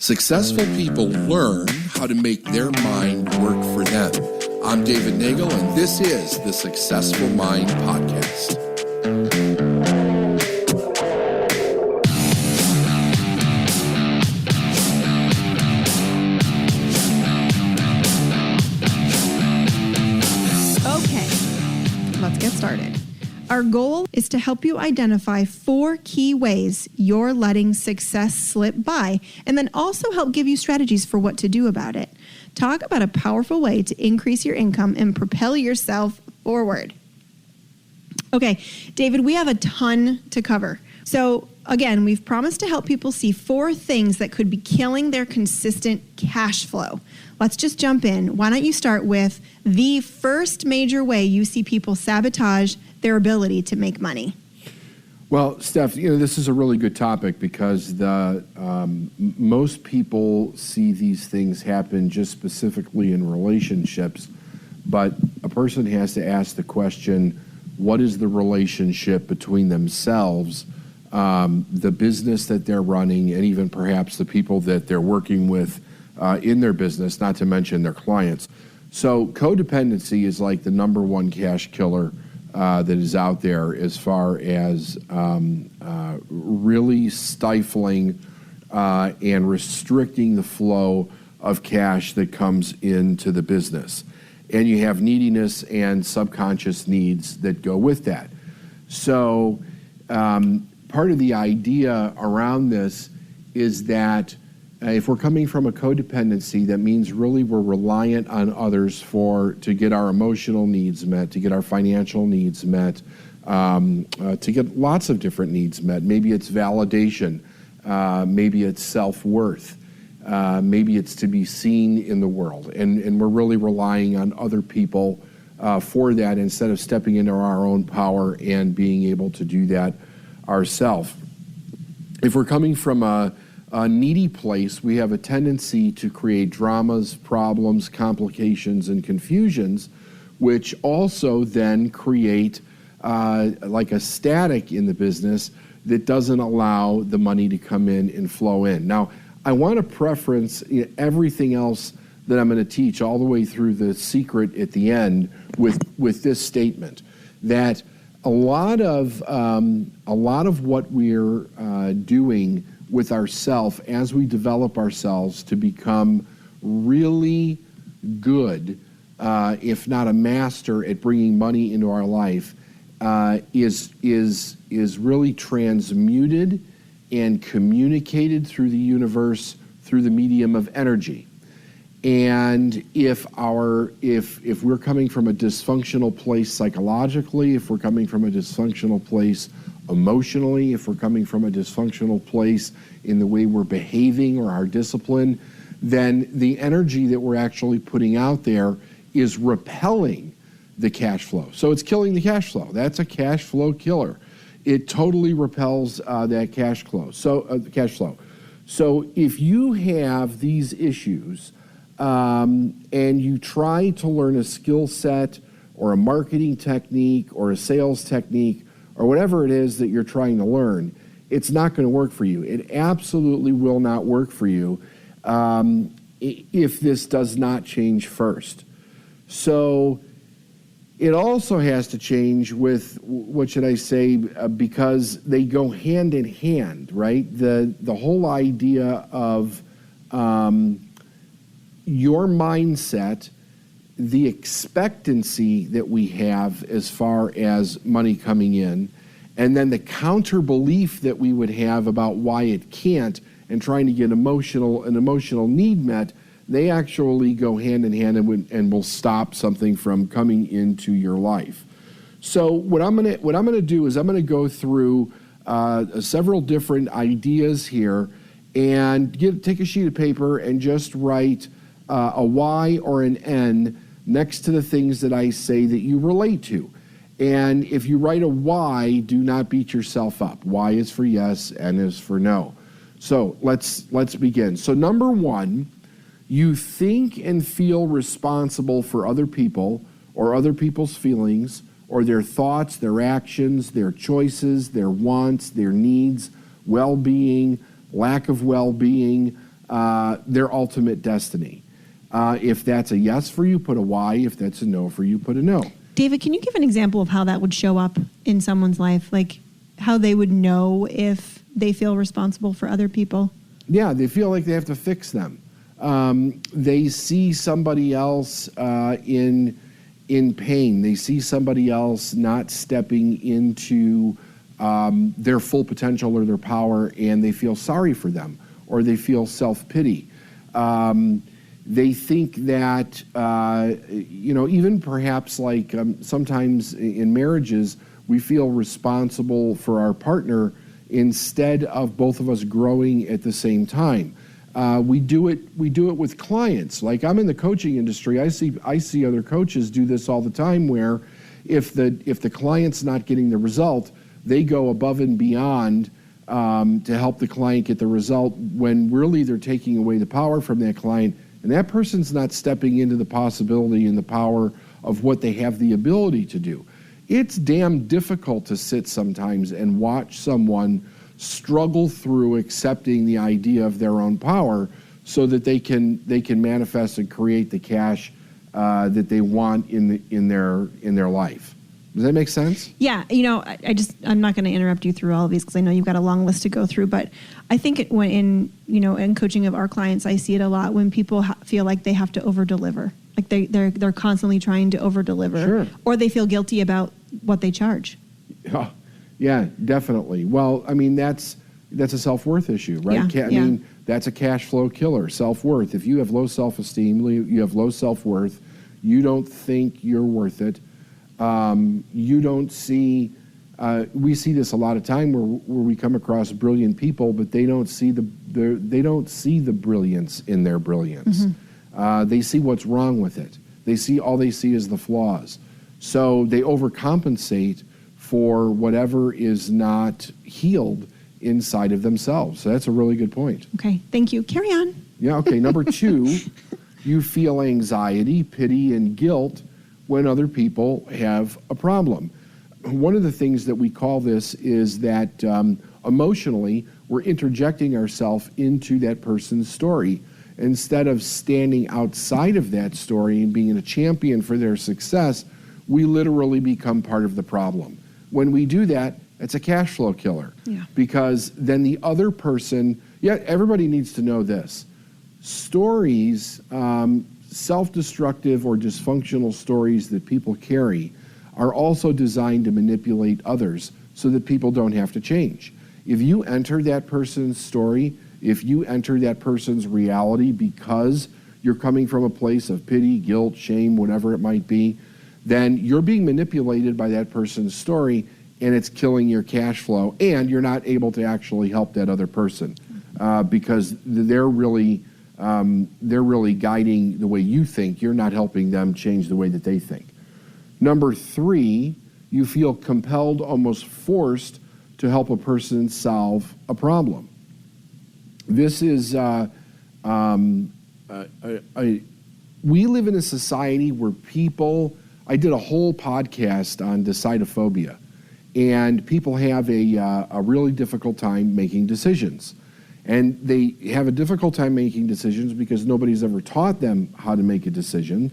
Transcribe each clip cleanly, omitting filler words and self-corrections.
Successful people learn how to make their mind work for them. I'm David Nagel, and this is the Successful Mind Podcast. Okay, let's get started. Our goal is to help you identify 4 key ways you're letting success slip by, and then also help give you strategies for what to do about it. Talk about a powerful way to increase your income and propel yourself forward. Okay, David, we have a ton to cover. So again, we've promised to help people see 4 things that could be killing their consistent cash flow. Let's just jump in. Why don't you start with the first major way you see people sabotage their ability to make money? Well, Steph, this is a really good topic because most people see these things happen just specifically in relationships, but a person has to ask the question, what is the relationship between themselves, the business that they're running, and even perhaps the people that they're working with in their business, not to mention their clients. So codependency is like the number one cash killer that is out there as far as really stifling and restricting the flow of cash that comes into the business. And you have neediness and subconscious needs that go with that. So part of the idea around this is that if we're coming from a codependency, that means really we're reliant on others to get our emotional needs met, to get our financial needs met, to get lots of different needs met. Maybe it's validation, maybe it's self-worth, maybe it's to be seen in the world. And we're really relying on other people for that instead of stepping into our own power and being able to do that ourselves. If we're coming from a needy place, we have a tendency to create dramas, problems, complications, and confusions, which also then create like a static in the business that doesn't allow the money to come in and flow in. Now, I want to preference everything else that I'm going to teach all the way through the secret at the end with this statement, that a lot of what we're doing with ourselves as we develop ourselves to become really good, if not a master at bringing money into our life, is really transmuted and communicated through the universe through the medium of energy. And if we're coming from a dysfunctional place psychologically, if we're coming from a dysfunctional place emotionally, if we're coming from a dysfunctional place in the way we're behaving or our discipline, then the energy that we're actually putting out there is repelling the cash flow. So it's killing the cash flow. That's a cash flow killer. It totally repels that cash flow. So if you have these issues and you try to learn a skill set or a marketing technique or a sales technique or whatever it is that you're trying to learn, it's not going to work for you. It absolutely will not work for you if this does not change first. So it also has to change with, what should I say, because they go hand in hand, right? The whole idea of your mindset, the expectancy that we have as far as money coming in, and then the counter belief that we would have about why it can't, and trying to get an emotional need met, they actually go hand in hand and will stop something from coming into your life. So what I'm gonna do is I'm gonna go through several different ideas here and take a sheet of paper and just write a Y or an N next to the things that I say that you relate to. And if you write a Y, do not beat yourself up. Y is for yes, N is for no. So let's begin. So number 1, you think and feel responsible for other people or other people's feelings or their thoughts, their actions, their choices, their wants, their needs, well-being, lack of well-being, their ultimate destiny. If that's a yes for you, put a Y. If that's a no for you, put a no. David, can you give an example of how that would show up in someone's life? Like how they would know if they feel responsible for other people? Yeah, they feel like they have to fix them. They see somebody else in pain. They see somebody else not stepping into their full potential or their power, and they feel sorry for them, or they feel self-pity. They think that, even perhaps like sometimes in marriages, we feel responsible for our partner instead of both of us growing at the same time. We do it with clients. Like I'm in the coaching industry, I see other coaches do this all the time where if the client's not getting the result, they go above and beyond to help the client get the result when really they're taking away the power from that client, and that person's not stepping into the possibility and the power of what they have the ability to do. It's damn difficult to sit sometimes and watch someone struggle through accepting the idea of their own power so that they can manifest and create the cash that they want in their life. Does that make sense? Yeah, I'm not going to interrupt you through all of these because I know you've got a long list to go through. But I think when in coaching of our clients, I see it a lot when people feel like they have to over-deliver, like they're constantly trying to over-deliver, sure. Or they feel guilty about what they charge. Yeah, definitely. Well, I mean that's a self-worth issue, right? Yeah, I mean that's a cash flow killer. Self-worth. If you have low self-esteem, you have low self-worth. You don't think you're worth it. You don't see, we see this a lot of time where we come across brilliant people, but they don't see the brilliance in their brilliance. Mm-hmm. They see what's wrong with it. All they see is the flaws. So they overcompensate for whatever is not healed inside of themselves. So that's a really good point. Okay, thank you. Carry on. Yeah, okay. Number 2, you feel anxiety, pity, and guilt when other people have a problem. One of the things that we call this is that emotionally, we're interjecting ourselves into that person's story. Instead of standing outside of that story and being a champion for their success, we literally become part of the problem. When we do that, it's a cash flow killer. Yeah. Because then the other person, everybody needs to know this. Stories, self-destructive or dysfunctional stories that people carry are also designed to manipulate others so that people don't have to change. If you enter that person's story, if you enter that person's reality because you're coming from a place of pity, guilt, shame, whatever it might be, then you're being manipulated by that person's story and it's killing your cash flow, and you're not able to actually help that other person because they're really guiding the way you think. You're not helping them change the way that they think. Number 3, you feel compelled, almost forced, to help a person solve a problem. This is, we live in a society where I did a whole podcast on decidophobia, and people have a really difficult time making decisions. And they have a difficult time making decisions because nobody's ever taught them how to make a decision.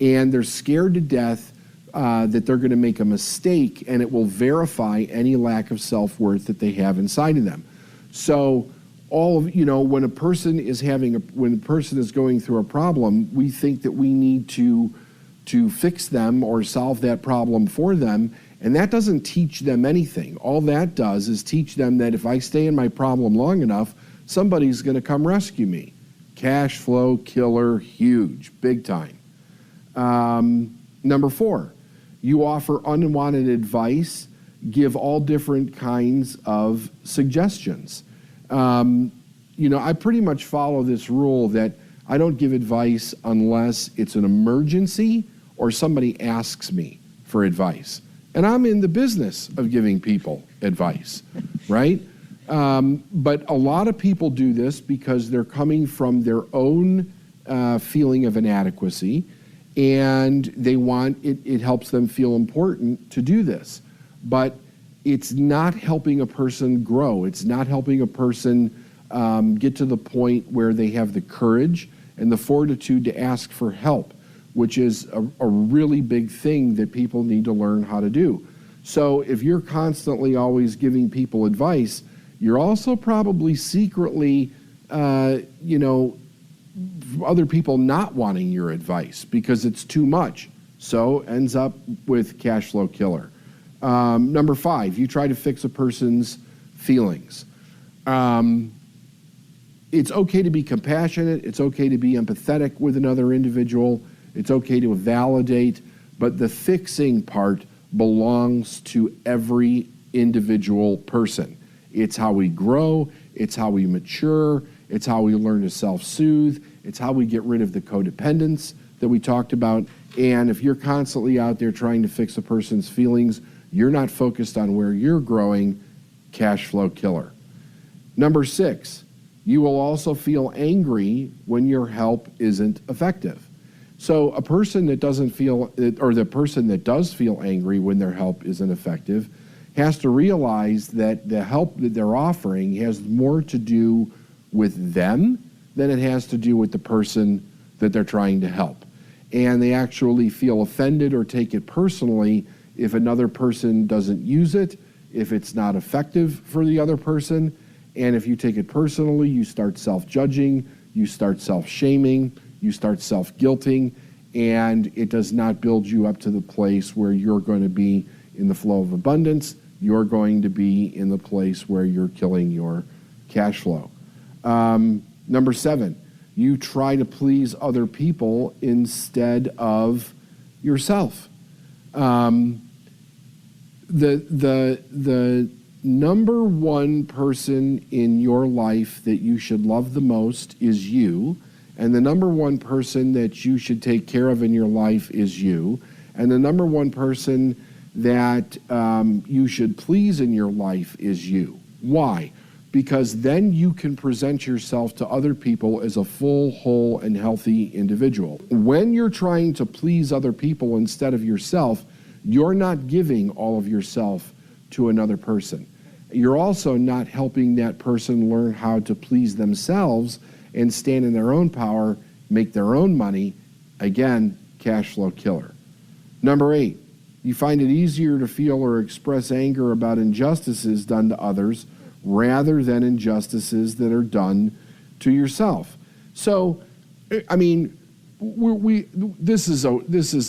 And they're scared to death that they're going to make a mistake and it will verify any lack of self-worth that they have inside of them. So when a person is going through a problem, we think that we need to fix them or solve that problem for them. And that doesn't teach them anything. All that does is teach them that if I stay in my problem long enough, somebody's going to come rescue me. Cash flow killer, huge, big time. Number 4, you offer unwanted advice, give all different kinds of suggestions. I pretty much follow this rule that I don't give advice unless it's an emergency or somebody asks me for advice. And I'm in the business of giving people advice, right? But a lot of people do this because they're coming from their own feeling of inadequacy, and it helps them feel important to do this. But it's not helping a person grow. It's not helping a person get to the point where they have the courage and the fortitude to ask for help, which is a really big thing that people need to learn how to do. So if you're constantly always giving people advice, you're also probably secretly, other people not wanting your advice because it's too much. So ends up with cash flow killer. Number 5, you try to fix a person's feelings. It's okay to be compassionate. It's okay to be empathetic with another individual. It's okay to validate, but the fixing part belongs to every individual person. It's how we grow. It's how we mature. It's how we learn to self-soothe. It's how we get rid of the codependence that we talked about. And if you're constantly out there trying to fix a person's feelings, you're not focused on where you're growing. Cash flow killer. Number 6, you will also feel angry when your help isn't effective. So a person that doesn't feel, or the person that does feel angry when their help isn't effective, has to realize that the help that they're offering has more to do with them than it has to do with the person that they're trying to help. And they actually feel offended or take it personally if another person doesn't use it, if it's not effective for the other person. And if you take it personally, you start self-judging, you start self-shaming, you start self-guilting, and it does not build you up to the place where you're going to be in the flow of abundance. You're going to be in the place where you're killing your cash flow. Number 7, you try to please other people instead of yourself. The number one person in your life that you should love the most is you, and the number one person that you should take care of in your life is you, and the number one person that you should please in your life is you. Why? Because then you can present yourself to other people as a full, whole, and healthy individual. When you're trying to please other people instead of yourself, you're not giving all of yourself to another person. You're also not helping that person learn how to please themselves and stand in their own power, make their own money. Again, cash flow killer. Number 8, you find it easier to feel or express anger about injustices done to others rather than injustices that are done to yourself. So, I mean, this is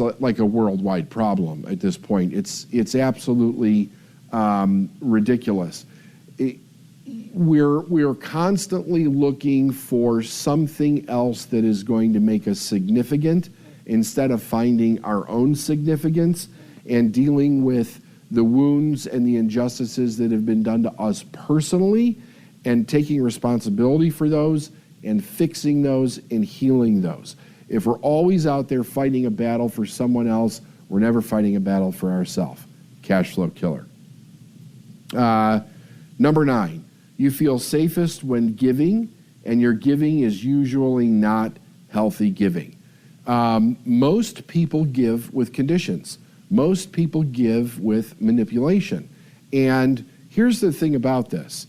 like a worldwide problem at this point. It's absolutely ridiculous. We're constantly looking for something else that is going to make us significant instead of finding our own significance and dealing with the wounds and the injustices that have been done to us personally and taking responsibility for those and fixing those and healing those. If we're always out there fighting a battle for someone else, we're never fighting a battle for ourselves. Cash flow killer. Number 9, you feel safest when giving, and your giving is usually not healthy giving. Most people give with conditions. Most people give with manipulation. And here's the thing about this.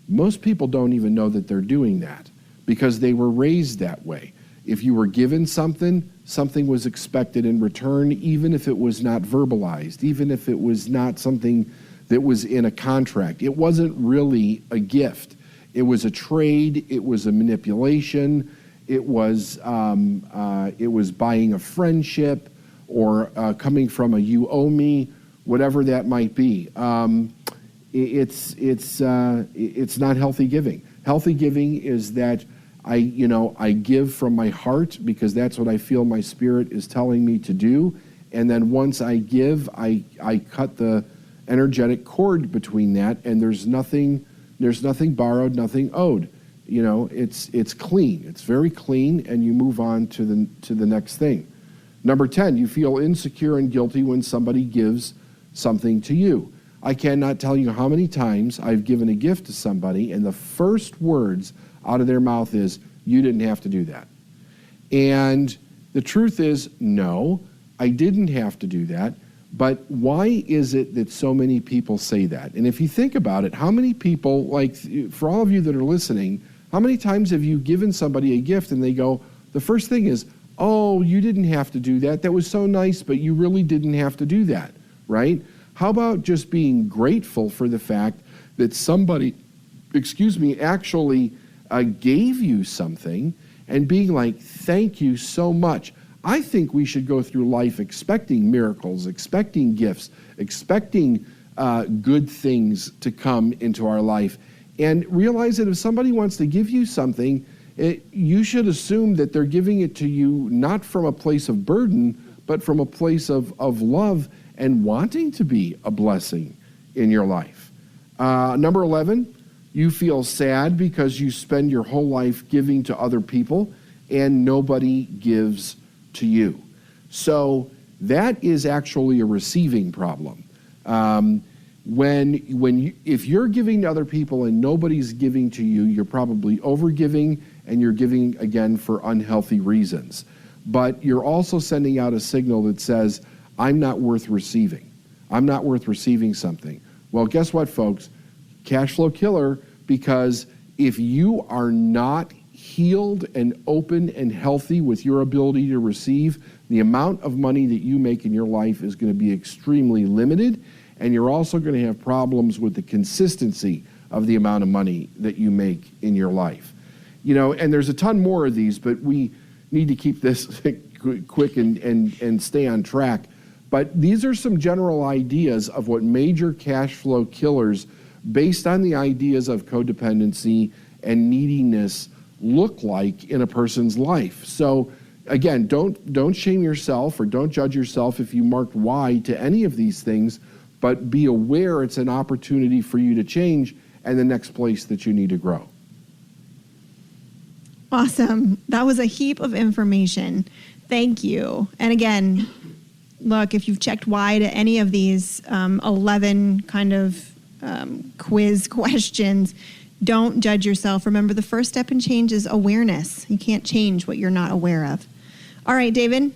Most people don't even know that they're doing that because they were raised that way. If you were given something, something was expected in return, even if it was not verbalized, even if it was not something that was in a contract. It wasn't really a gift. It was a trade. It was a manipulation. It was buying a friendship or coming from a you owe me, whatever that might be. It's not healthy giving. Healthy giving is that I give from my heart because that's what I feel my spirit is telling me to do. And then once I give, I cut the energetic cord between that, and there's nothing borrowed, nothing owed. It's clean. It's very clean, and you move on to the next thing. Number 10, you feel insecure and guilty when somebody gives something to you. I cannot tell you how many times I've given a gift to somebody, and the first words out of their mouth is, "You didn't have to do that." And the truth is, no, I didn't have to do that. But why is it that so many people say that? And if you think about it, how many people, like for all of you that are listening, how many times have you given somebody a gift and they go, the first thing is, oh, you didn't have to do that. That was so nice, but you really didn't have to do that, right? How about just being grateful for the fact that somebody, actually gave you something and being like, thank you so much. I think we should go through life expecting miracles, expecting gifts, expecting good things to come into our life, and realize that if somebody wants to give you something, you should assume that they're giving it to you not from a place of burden, but from a place of love and wanting to be a blessing in your life. Number 11, you feel sad because you spend your whole life giving to other people and nobody gives to you. So that is actually a receiving problem. If you're giving to other people and nobody's giving to you, you're probably overgiving, and you're giving again for unhealthy reasons. But you're also sending out a signal that says, I'm not worth receiving. I'm not worth receiving something. Well, guess what, folks? Cash flow killer, because if you are not healed and open and healthy with your ability to receive, the amount of money that you make in your life is going to be extremely limited, and you're also going to have problems with the consistency of the amount of money that you make in your life. You know, and there's a ton more of these, but we need to keep this quick and stay on track. But these are some general ideas of what major cash flow killers, based on the ideas of codependency and neediness, look like in a person's life. So again, don't shame yourself or don't judge yourself if you marked Y to any of these things, but be aware it's an opportunity for you to change and the next place that you need to grow. Awesome. That was a heap of information. Thank you. And again, look, if you've checked Y to any of these 11 kind of quiz questions, don't judge yourself. Remember, the first step in change is awareness. You can't change what you're not aware of. All right, David,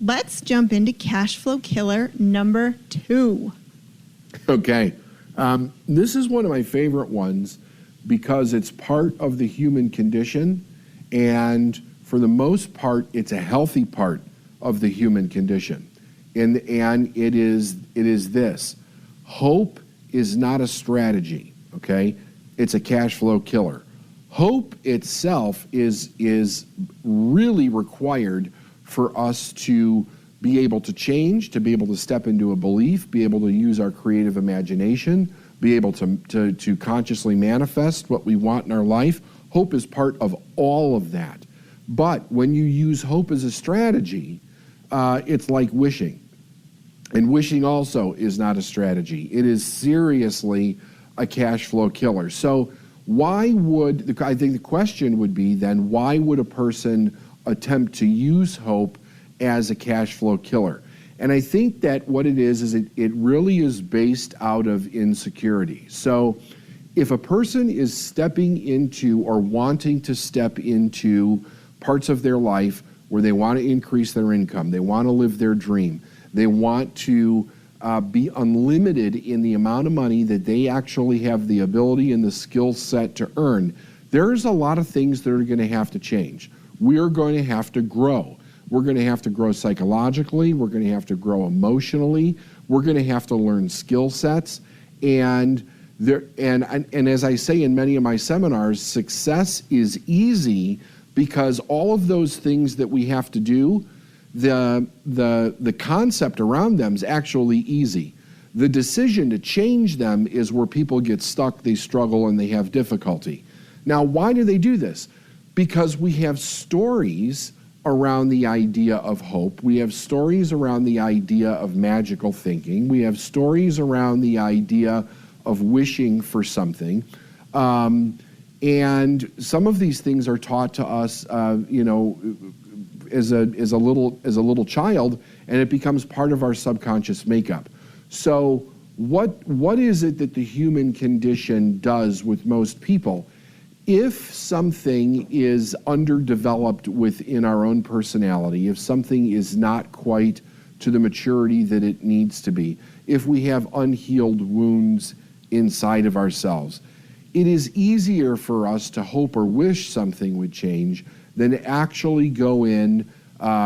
let's jump into cash flow killer number 2. Okay. This is one of my favorite ones because it's part of the human condition, and for the most part, it's a healthy part of the human condition. And it is this. Hope is not a strategy, okay? It's a cash flow killer. Hope itself is really required for us to be able to change, to be able to step into a belief, be able to use our creative imagination, be able to consciously manifest what we want in our life. Hope is part of all of that. But when you use hope as a strategy, it's like wishing. And wishing also is not a strategy. It is seriously a cash flow killer. So I think the question would be then, why would a person attempt to use hope as a cash flow killer? And I think that what it is it really is based out of insecurity. So if a person is stepping into or wanting to step into parts of their life where they want to increase their income, they want to live their dream, they want to be unlimited in the amount of money that they actually have the ability and the skill set to earn, there's a lot of things that are going to have to change. We're going to have to grow. We're going to have to grow psychologically. We're going to have to grow emotionally. We're going to have to learn skill sets. And as I say in many of my seminars, success is easy because all of those things that we have to do, the concept around them is actually easy. The decision to change them is where people get stuck, they struggle, and they have difficulty. Now, why do they do this? Because we have stories around the idea of hope. We have stories around the idea of magical thinking. We have stories around the idea of wishing for something. And some of these things are taught to us, as a little child, and it becomes part of our subconscious makeup. So what is it that the human condition does with most people? If something is underdeveloped within our own personality, if something is not quite to the maturity that it needs to be, if we have unhealed wounds inside of ourselves. It is easier for us to hope or wish something would change than to actually go in,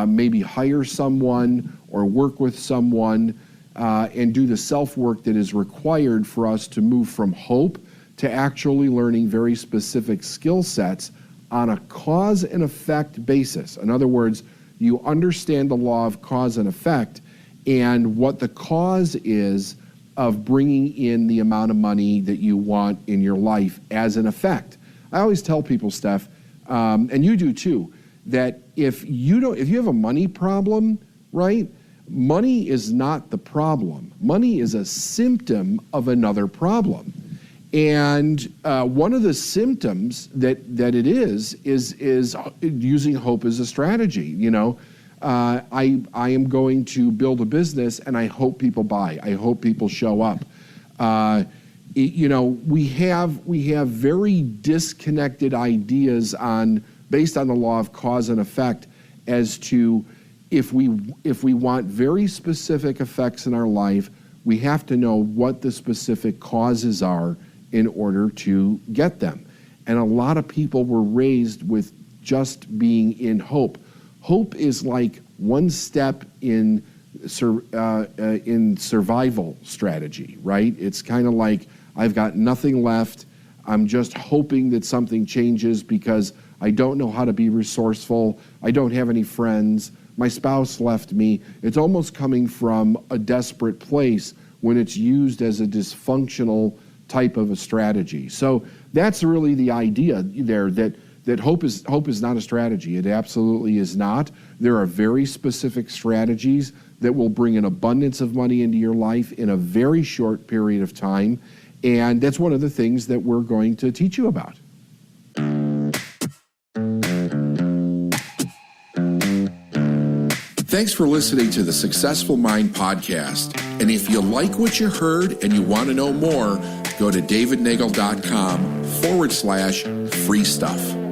maybe hire someone or work with someone and do the self-work that is required for us to move from hope to actually learning very specific skill sets on a cause and effect basis. In other words, you understand the law of cause and effect and what the cause is of bringing in the amount of money that you want in your life as an effect. I always tell people, Steph, and you do too, that if you have a money problem, right? Money is not the problem. Money is a symptom of another problem. And one of the symptoms that it is using hope as a strategy. You know, I am going to build a business and I hope people buy. I hope people show up. You know, we have very disconnected ideas based on the law of cause and effect as to if we want very specific effects in our life, we have to know what the specific causes are in order to get them. And a lot of people were raised with just being in hope. Hope is like one step in survival strategy, right? It's kind of like, I've got nothing left. I'm just hoping that something changes because I don't know how to be resourceful. I don't have any friends. My spouse left me. It's almost coming from a desperate place when it's used as a dysfunctional type of a strategy. So that's really the idea there, that hope is not a strategy. It absolutely is not. There are very specific strategies that will bring an abundance of money into your life in a very short period of time. And that's one of the things that we're going to teach you about. Thanks for listening to the Successful Mind podcast. And if you like what you heard and you want to know more, go to davidnagel.com/free stuff.